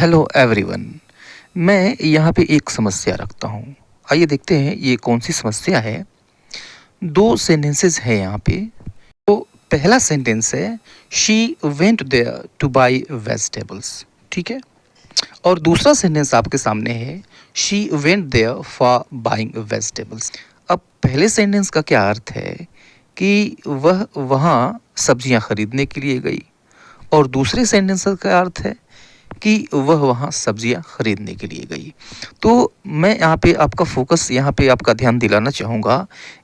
Hello everyone. मैं यहाँ पे एक समस्या रखता हूँ। आइए देखते हैं ये कौन सी समस्या है। दो सेंटेंसेस है यहाँ पे। तो पहला सेंटेंस है she went there to buy vegetables, ठीक है। और दूसरा सेंटेंस आपके सामने है she went there for buying vegetables. अब पहले सेंटेंस का क्या अर्थ है कि वह वहाँ सब्जियाँ खरीदने के लिए गई, और दूसरे सेंटेंस का अर्थ है कि वह वहाँ सब्जियाँ खरीदने के लिए गई। तो मैं यहाँ पे आपका फोकस, यहाँ पे आपका ध्यान दिलाना चाहूँगा।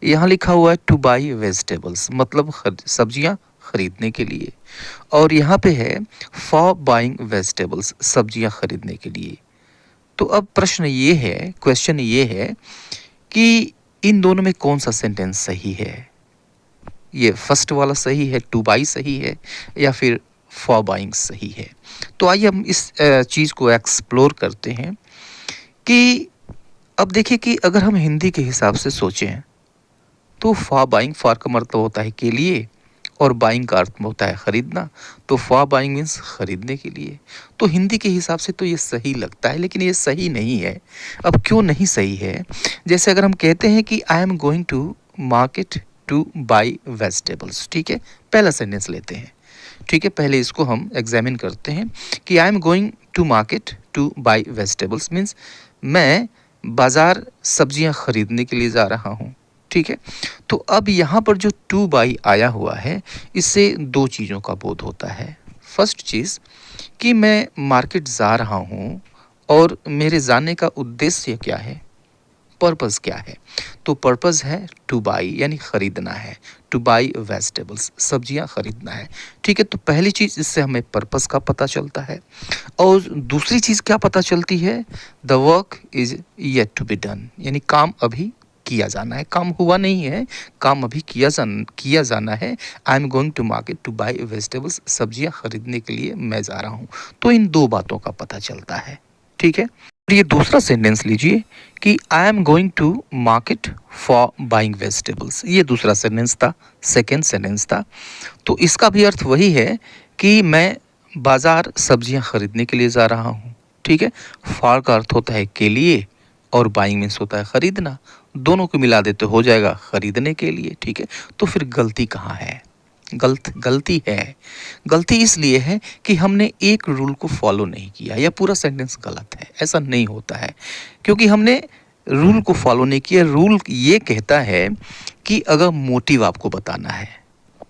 यहाँ लिखा हुआ है टू बाई वेजिटेबल्स, मतलब सब्जियाँ खरीदने के लिए, और यहाँ पे है फॉर बाइंग वेजिटेबल्स, सब्जियाँ खरीदने के लिए। तो अब प्रश्न ये है, क्वेश्चन ये है कि इन दोनों में कौन सा सेंटेंस सही है। ये फर्स्ट वाला सही है, टू बाई सही है, या फिर फॉर बाइंग सही है। तो आइए हम इस चीज़ को एक्सप्लोर करते हैं कि अब देखिए कि अगर हम हिंदी के हिसाब से सोचें तो फॉर बाइंग, फॉर का मतलब होता है के लिए, और बाइंग का अर्थ होता है खरीदना। तो फॉर बाइंग मीन्स खरीदने के लिए। तो हिंदी के हिसाब से तो ये सही लगता है, लेकिन ये सही नहीं है। अब क्यों नहीं सही है? जैसे अगर हम कहते हैं कि I am going to market to buy vegetables, ठीक है। पहला सेंटेंस लेते हैं, ठीक है। पहले इसको हम एग्जामिन करते हैं कि I am going to market to buy vegetables means मैं बाज़ार सब्जियां खरीदने के लिए जा रहा हूँ, ठीक है। तो अब यहाँ पर जो टू बाई आया हुआ है, इससे दो चीज़ों का बोध होता है। फर्स्ट चीज़ कि मैं मार्केट जा रहा हूँ, और मेरे जाने का उद्देश्य क्या है, पर्पज़ क्या है। तो पर्पज़ है टू बाई, यानी ख़रीदना है। टू बाई वेजिटेबल्स, सब्जियां खरीदना है, ठीक है। तो पहली चीज़, इससे हमें पर्पज़ का पता चलता है। और दूसरी चीज़ क्या पता चलती है? The work is yet to be done, यानी काम अभी किया जाना है। काम हुआ नहीं है, काम अभी किया जाना है। I am going to market to buy vegetables, सब्जियां खरीदने के लिए मैं जा रहा हूँ। तो इन दो बातों का पता चलता है, ठीक है। और ये दूसरा सेंटेंस लीजिए कि I am going to market for buying vegetables. ये दूसरा सेंटेंस था, सेकेंड सेंटेंस था। तो इसका भी अर्थ वही है कि मैं बाज़ार सब्जियां खरीदने के लिए जा रहा हूँ, ठीक है। फॉर का अर्थ होता है के लिए, और बाइंग मीन्स होता है खरीदना। दोनों को मिला देते हो जाएगा खरीदने के लिए, ठीक है। तो फिर गलती कहाँ है? गलती इसलिए है कि हमने एक रूल को फॉलो नहीं किया। यह पूरा सेंटेंस गलत है, ऐसा नहीं होता है, क्योंकि हमने रूल को फॉलो नहीं किया। रूल ये कहता है कि अगर मोटिव आपको बताना है,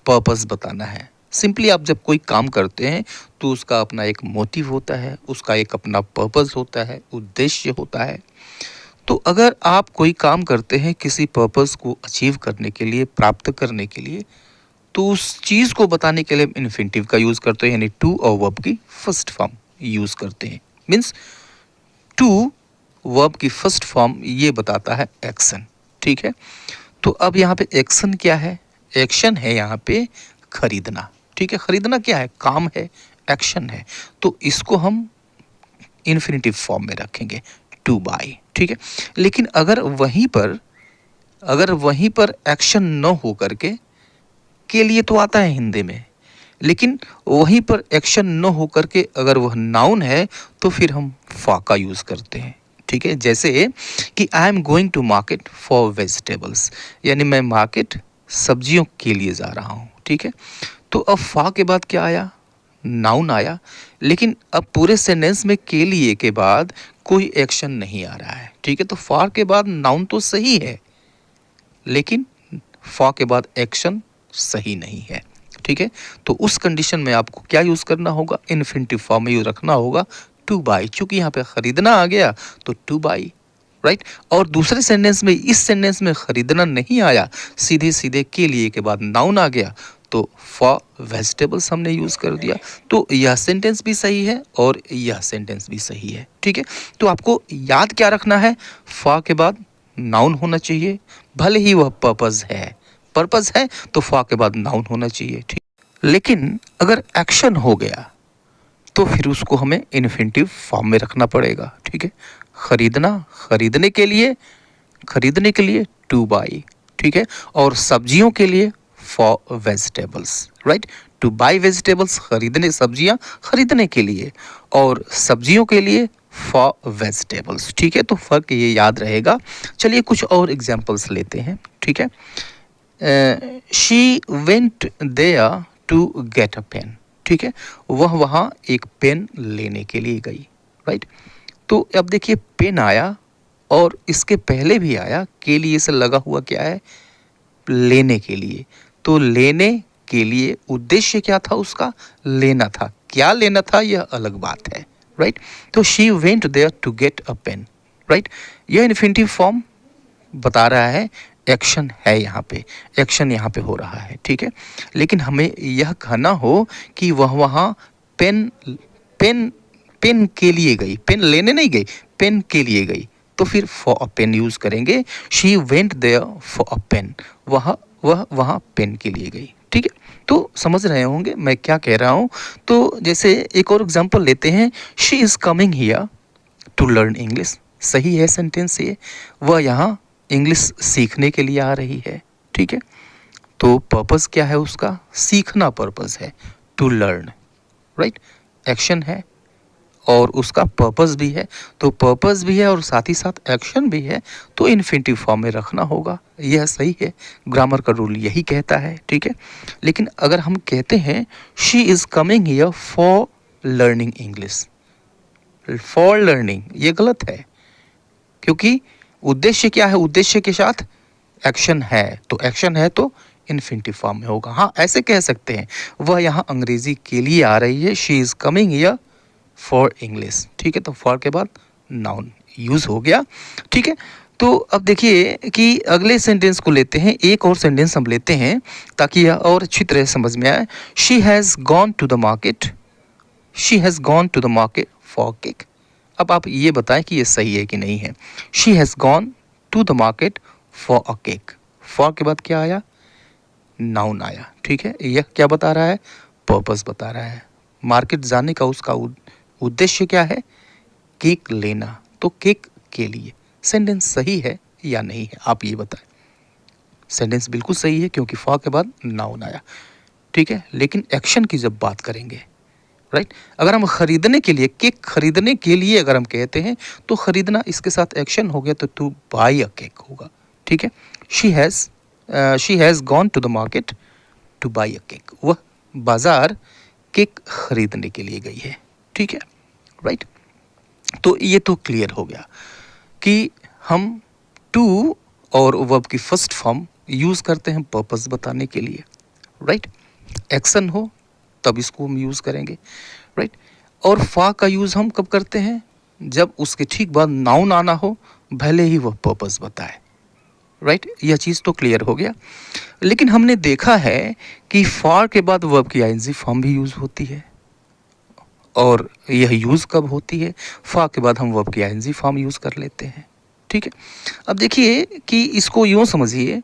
पर्पस बताना है, सिंपली आप जब कोई काम करते हैं तो उसका अपना एक मोटिव होता है, उसका एक अपना पर्पस होता है, उद्देश्य होता है। तो अगर आप कोई काम करते हैं किसी पर्पस को अचीव करने के लिए, प्राप्त करने के लिए, तो उस चीज़ को बताने के लिए हम इन्फिनिटिव का यूज़ करते हैं, यानी टू और वर्ब की फर्स्ट फॉर्म यूज़ करते हैं। मीन्स टू वर्ब की फर्स्ट फॉर्म ये बताता है एक्शन, ठीक है। तो अब यहाँ पे एक्शन क्या है? एक्शन है यहाँ पे खरीदना, ठीक है। खरीदना क्या है? काम है, एक्शन है। तो इसको हम इन्फिनिटिव फॉर्म में रखेंगे, टू बाई, ठीक है। लेकिन अगर वहीं पर एक्शन न हो करके, के लिए तो आता है हिंदी में, लेकिन वहीं पर एक्शन न हो करके अगर वह नाउन है तो फिर हम फॉर का यूज़ करते हैं, ठीक है। जैसे कि I am going to market for vegetables, यानी मैं मार्केट सब्जियों के लिए जा रहा हूँ, ठीक है। तो अब फॉर के बाद क्या आया? नाउन आया। लेकिन अब पूरे सेंटेंस में के लिए के बाद कोई एक्शन नहीं आ रहा है, ठीक है। तो फॉर के बाद नाउन तो सही है, लेकिन फॉर के बाद एक्शन सही नहीं है, ठीक है। तो उस कंडीशन में आपको क्या यूज़ करना होगा? इन्फिनिटिव फॉर्म में यूज़ रखना होगा टू बाई। चूंकि यहाँ पे खरीदना आ गया तो टू बाई, राइट। और दूसरे सेंटेंस में, इस सेंटेंस में खरीदना नहीं आया, सीधे सीधे के लिए के बाद नाउन आ गया, तो फॉर वेजिटेबल्स हमने यूज़ कर दिया। तो यह सेंटेंस भी सही है और यह सेंटेंस भी सही है, ठीक है। तो आपको याद क्या रखना है? फॉर के बाद नाउन होना चाहिए, भले ही वह पर्पज़ है तो फॉर के बाद नाउन होना चाहिए, ठीक। लेकिन अगर एक्शन हो गया तो फिर उसको हमें इन्फिनिटिव फॉर्म में रखना पड़ेगा, ठीक है। खरीदने के लिए टू बाई, ठीक है। और सब्जियों के लिए for vegetables, right. To buy vegetables, खरीदने, सब्जियां खरीदने के लिए, और सब्जियों के लिए फॉर वेजिटेबल्स। ठीक है, तो फर्क ये याद रहेगा। चलिए कुछ और एग्जांपल्स लेते हैं। ठीक है, she went there to get a pen. ठीक है, वह वहाँ एक पेन लेने के लिए गई। राइट, तो अब देखिए पेन आया और इसके पहले भी आया, के लिए से लगा हुआ क्या है, लेने के लिए। तो लेने के लिए उद्देश्य क्या था उसका, लेना था। क्या लेना था यह अलग बात है। राइट, तो she went there to get a pen. Right, यह इन्फिनिटिव फॉर्म बता रहा है एक्शन है, यहाँ पे एक्शन यहाँ पे हो रहा है। ठीक है, लेकिन हमें यह कहना हो कि वह वहाँ पेन पेन पेन के लिए गई, पेन लेने नहीं गई, पेन के लिए गई, तो फिर फॉर अ पेन यूज करेंगे। She went there for a pen, वह वहाँ पेन के लिए गई। ठीक है, तो समझ रहे होंगे मैं क्या कह रहा हूँ। तो जैसे एक और एग्जांपल लेते हैं, she is coming here to learn English. सही है सेंटेंस ये, वह यहाँ इंग्लिश सीखने के लिए आ रही है। ठीक है, तो पर्पस क्या है उसका, सीखना पर्पस है, टू लर्न। राइट, एक्शन है और उसका पर्पस भी है, तो पर्पस भी है और साथ ही साथ एक्शन भी है, तो इन्फिनिटिव फॉर्म में रखना होगा। यह सही है, ग्रामर का रूल यही कहता है। ठीक है, लेकिन अगर हम कहते हैं she is coming here for learning English, for learning, ये गलत है, क्योंकि उद्देश्य क्या है, उद्देश्य के साथ एक्शन है, तो एक्शन है तो इन्फिनिटिव फॉर्म में होगा। हाँ, ऐसे कह सकते हैं, वह यहाँ अंग्रेजी के लिए आ रही है, she is coming here for English. ठीक है, तो फॉर के बाद नाउन यूज हो गया। ठीक है, तो अब देखिए कि अगले सेंटेंस को लेते हैं, एक और सेंटेंस हम लेते हैं ताकि यह और अच्छी तरह समझ में आए। She has gone to the market, she has gone to the market for cake. अब आप ये बताएं कि ये सही है कि नहीं है। She has gone to the market for a cake, for के बाद क्या आया, नाउन आया। ठीक है, यह क्या बता रहा है, पर्पस बता रहा है। मार्केट जाने का उसका उद्देश्य क्या है, केक लेना, तो केक के लिए। सेंटेंस सही है या नहीं है, आप ये बताएं। सेंटेंस बिल्कुल सही है क्योंकि फॉर के बाद नाउन आया। ठीक है, लेकिन एक्शन की जब बात करेंगे, राइट, अगर हम खरीदने के लिए, केक खरीदने के लिए अगर हम कहते हैं तो खरीदना इसके साथ एक्शन हो गया, तो टू बाई अ केक होगा। ठीक है, she has gone to the market to buy a cake, वह बाजार केक खरीदने के लिए गई है। ठीक है, राइट, तो ये तो क्लियर हो गया कि हम टू और वर्ब की फर्स्ट फॉर्म यूज़ करते हैं पर्पस बताने के लिए। राइट, एक्शन हो तब इसको हम यूज़ करेंगे। राइट, और फॉर का यूज़ हम कब करते हैं, जब उसके ठीक बाद नाउन आना हो, भले ही वह पर्पस बताए। राइट, यह चीज़ तो क्लियर हो गया। लेकिन हमने देखा है कि फॉर के बाद वर्ब की आईएनजी फॉर्म भी यूज़ होती है, और यह यूज़ कब होती है, फॉर के बाद हम वर्ब की आईएनजी फॉर्म यूज़ कर लेते हैं। ठीक है, अब देखिए कि इसको यूँ समझिए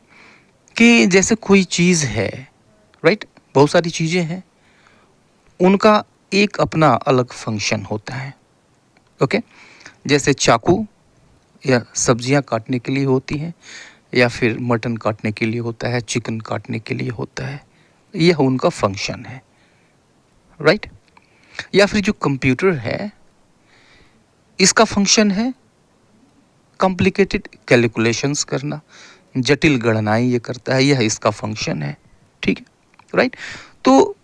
कि जैसे कोई चीज़ है, राइट, बहुत सारी चीज़ें हैं, उनका एक अपना अलग फंक्शन होता है। ओके, जैसे चाकू या सब्जियां काटने के लिए होती हैं, या फिर मटन काटने के लिए होता है, चिकन काटने के लिए होता है, यह उनका फंक्शन है। राइट, या फिर जो कंप्यूटर है, इसका फंक्शन है कॉम्प्लिकेटेड कैलकुलेशंस करना, जटिल गणनाएं ये करता है, यह इसका फंक्शन है। ठीक है, राइट, तो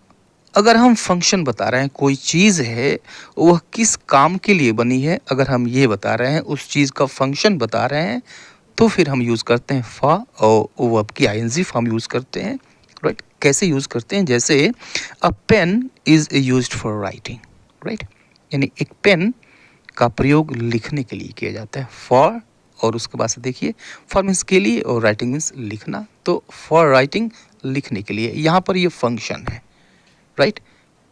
अगर हम फंक्शन बता रहे हैं, कोई चीज़ है वह किस काम के लिए बनी है, अगर हम ये बता रहे हैं, उस चीज़ का फंक्शन बता रहे हैं, तो फिर हम यूज़ करते हैं फॉर, और वर्ब की आईएनजी फॉर्म यूज़ करते हैं। राइट, कैसे यूज़ करते हैं, जैसे a pen is used for writing. Right, यानी एक पेन का प्रयोग लिखने के लिए किया जाता है, फॉर, और उसके बाद से देखिए फॉर मीन्स के लिए और राइटिंग मीन्स लिखना, तो फॉर राइटिंग लिखने के लिए, यहाँ पर ये फंक्शन है। राइट,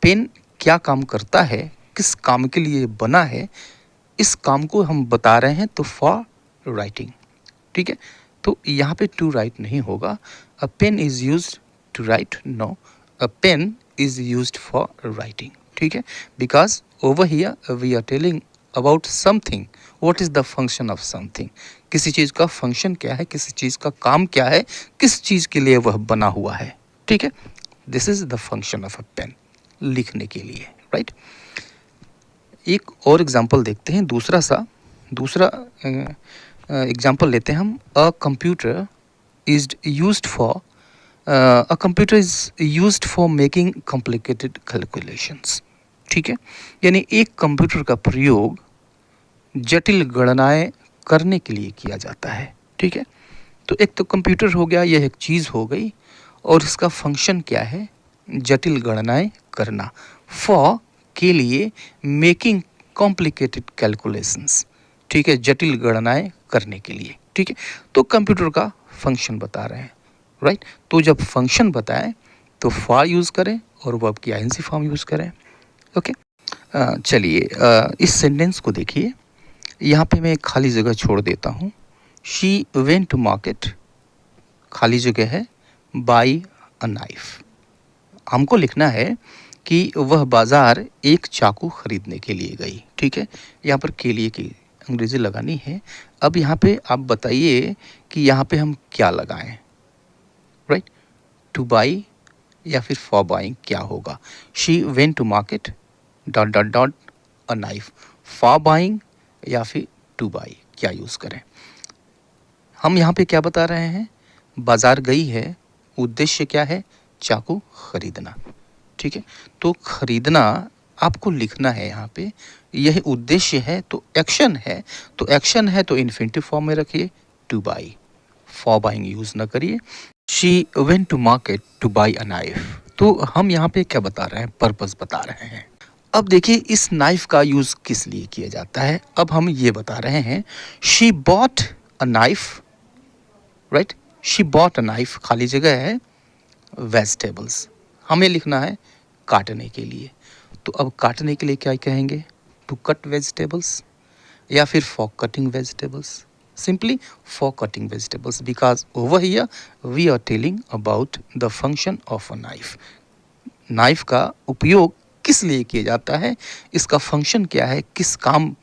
पेन क्या काम करता है, किस काम के लिए बना है, इस काम को हम बता रहे हैं, तो फॉर राइटिंग। ठीक है, तो यहाँ पे टू राइट नहीं होगा, a pen is used to write, no, a pen is used for writing. ठीक है, because over here we are telling about something, what is the function of something, किसी चीज़ का फंक्शन क्या है, किसी चीज़ का काम क्या है, किस चीज़ के लिए वह बना हुआ है। ठीक है, this is the function of a pen, लिखने के लिए, राइट। एक और एग्जांपल देखते हैं, दूसरा एग्जांपल लेते हैं हम। A computer is used for making complicated calculations. ठीक है, यानी एक कंप्यूटर का प्रयोग जटिल गणनाएं करने के लिए किया जाता है। ठीक है, तो एक तो कंप्यूटर हो गया, यह एक चीज़ हो गई, और इसका फंक्शन क्या है, जटिल गणनाएं करना। फॉर के लिए, मेकिंग कॉम्प्लिकेटेड कैलकुलेशंस, ठीक है, जटिल गणनाएं करने के लिए। ठीक है, तो कंप्यूटर का फंक्शन बता रहे हैं, राइट। तो जब फंक्शन बताएं तो फॉर यूज़ करें और वर्ब की आईएनजी फॉर्म यूज़ करें। ओके, चलिए इस सेंटेंस को देखिए। यहाँ पे मैं एक खाली जगह छोड़ देता हूँ। शी वेंट टू मार्केट, खाली जगह है, बाई अ नाइफ। हमको लिखना है कि वह बाज़ार एक चाकू खरीदने के लिए गई। ठीक है, यहाँ पर के लिए की अंग्रेजी लगानी है। अब यहाँ पे आप बताइए कि यहाँ पे हम क्या लगाएं, राइट। टू बाई या फिर फॉर बाइंग क्या होगा। She went to market dot dot dot a knife, for buying या फिर टू बाई, क्या यूज़ करें। हम यहाँ पे क्या बता रहे हैं, बाज़ार गई है, उद्देश्य क्या है, चाकू खरीदना। ठीक है, तो खरीदना आपको लिखना है यहाँ पे, यह उद्देश्य है, तो एक्शन है, तो इन्फिनिटिव फॉर्म में रखिए, to buy. For buying use ना करिए। She went to market to buy a knife, तो हम यहाँ पे क्या बता रहे हैं, पर्पस बता रहे हैं। अब देखिए इस नाइफ का यूज़ किस लिए किया जाता है, अब हम ये बता रहे हैं। She bought a knife, right, she bought a knife, खाली जगह है, वेजिटेबल्स, हमें लिखना है काटने के लिए। तो अब काटने के लिए क्या कहेंगे, टू कट वेजिटेबल्स या फिर for cutting vegetables. Simply for cutting vegetables, because over here we are telling about the function of a knife. Knife का उपयोग किस लिए किया जाता है, इसका फंक्शन क्या है, किस काम,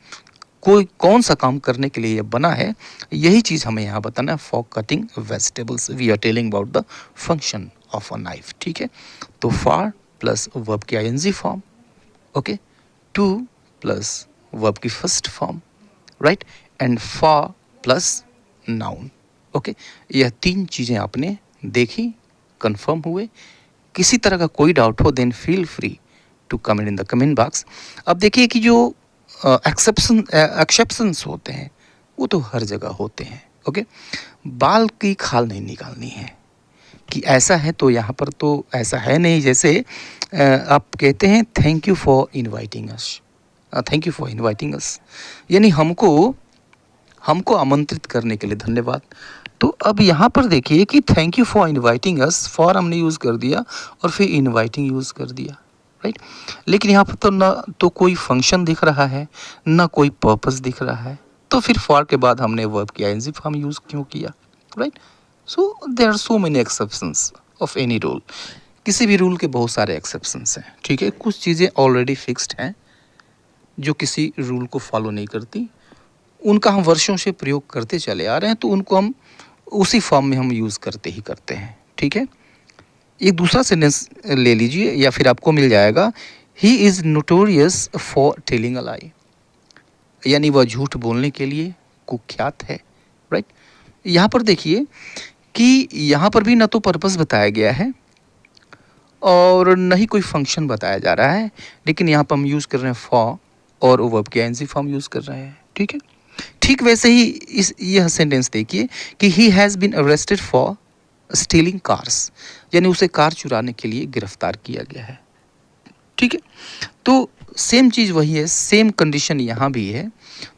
कोई कौन सा काम करने के लिए यह बना है, यही चीज़ हमें यहाँ बताना है। For cutting vegetables, we are telling about the function of a knife. ठीक है, तो फॉर प्लस वर्ब की ING form, okay, to plus verb की first form, right, and for plus noun. Okay, यह तीन चीज़ें आपने देखी, कंफर्म हुए। किसी तरह का कोई डाउट हो then feel free to comment in the comment box. अब देखिए कि जो एक्सेप्शंस होते हैं वो तो हर जगह होते हैं। ओके, बाल की खाल नहीं निकालनी है कि ऐसा है, तो यहाँ पर तो ऐसा है नहीं। जैसे आप कहते हैं thank you for inviting us, thank you for inviting us, यानी हमको आमंत्रित करने के लिए धन्यवाद। तो अब यहाँ पर देखिए कि thank you for inviting us, for हमने यूज़ कर दिया और फिर इनवाइटिंग यूज़ कर दिया, राइट। लेकिन यहाँ पर तो ना तो कोई फंक्शन दिख रहा है, ना कोई पर्पस दिख रहा है, तो फिर फॉर के बाद हमने वर्ब की आईएनजी फॉर्म यूज़ क्यों किया, right. So there are so many exceptions of any rule, किसी भी रूल के बहुत सारे एक्सेप्शंस हैं। ठीक है, कुछ चीज़ें ऑलरेडी फिक्स्ड हैं जो किसी रूल को फॉलो नहीं करती, उनका हम वर्षों से प्रयोग करते चले आ रहे हैं, तो उनको हम उसी फॉर्म में हम यूज़ करते ही करते हैं। ठीक है, एक दूसरा सेंटेंस ले लीजिए या फिर आपको मिल जाएगा, he is notorious for telling a lie, यानी वह झूठ बोलने के लिए कुख्यात है, राइट। यहाँ पर देखिए कि यहाँ पर भी ना तो पर्पस बताया गया है और न ही कोई फंक्शन बताया जा रहा है, लेकिन यहाँ पर हम यूज़ कर रहे हैं फॉर और वर्ब की आईएनजी फॉर्म यूज़ कर रहे हैं। ठीक है, ठीक वैसे ही यह सेंटेंस देखिए कि he has been arrested for stealing cars, यानी उसे कार चुराने के लिए गिरफ्तार किया गया है। ठीक है, तो सेम चीज़ वही है, सेम कंडीशन यहाँ भी है।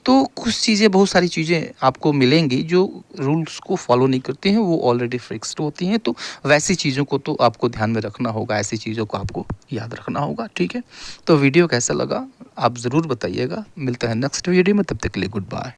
तो कुछ चीज़ें, बहुत सारी चीज़ें आपको मिलेंगी जो रूल्स को फॉलो नहीं करती हैं, वो ऑलरेडी फिक्स्ड होती हैं। तो वैसी चीज़ों को तो आपको ध्यान में रखना होगा, ऐसी चीज़ों को आपको याद रखना होगा। ठीक है, तो वीडियो कैसा लगा आप ज़रूर बताइएगा। मिलता है नेक्स्ट वीडियो में, तब तक के लिए गुड बाय।